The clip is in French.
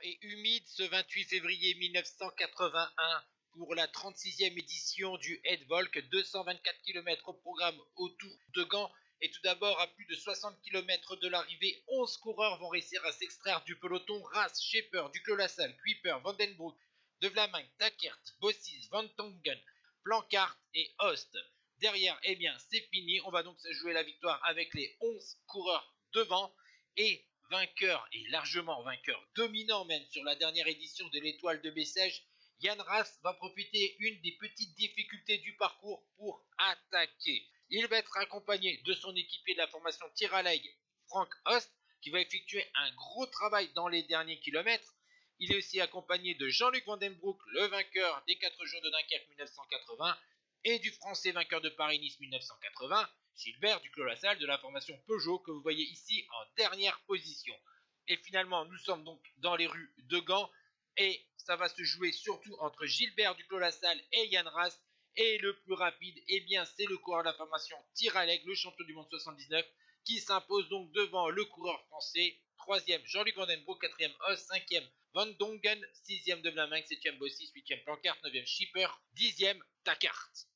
et humide ce 28 février 1981 pour la 36e édition du Headvolk, 224 km au programme autour de Gand. Et tout d'abord, à plus de 60 km de l'arrivée, 11 coureurs vont réussir à s'extraire du peloton. Ras, Schepper, Duclos-Lassalle, Kuiper, Vandenbroek, De Vlaeminck, Tackert, Bossis, Van Tongen, Planckaert et Host. Derrière, eh bien, c'est fini. On va donc se jouer la victoire avec les 11 coureurs devant. Et vainqueur, et largement vainqueur, dominant même sur la dernière édition de l'Étoile de Bessèges, Yann Ras va profiter une des petites difficultés du parcours pour attaquer. Il va être accompagné de son équipier de la formation Tir-à-Leg, Frank Host, qui va effectuer un gros travail dans les derniers kilomètres. Il est aussi accompagné de Jean-Luc Vandenbroek, le vainqueur des 4 jours de Dunkerque 1980, et du français vainqueur de Paris-Nice 1980, Gilbert Duclos-Lassalle de la formation Peugeot que vous voyez ici en dernière position. Et finalement, nous sommes donc dans les rues de Gand et ça va se jouer surtout entre Gilbert Duclos-Lassalle et Yann Ras. Et le plus rapide, eh bien, c'est le coureur de la formation Tir-à-Leg, le champion du monde 79, qui s'impose donc devant le coureur français. 3e, Jean-Luc Vandenbroek, 4e, Host, 5e, Van Dongen, 6e, De Vlaeminck, 7e, Bossis, 8e, Planckaert, 9e, Schipper, 10e, Tackert.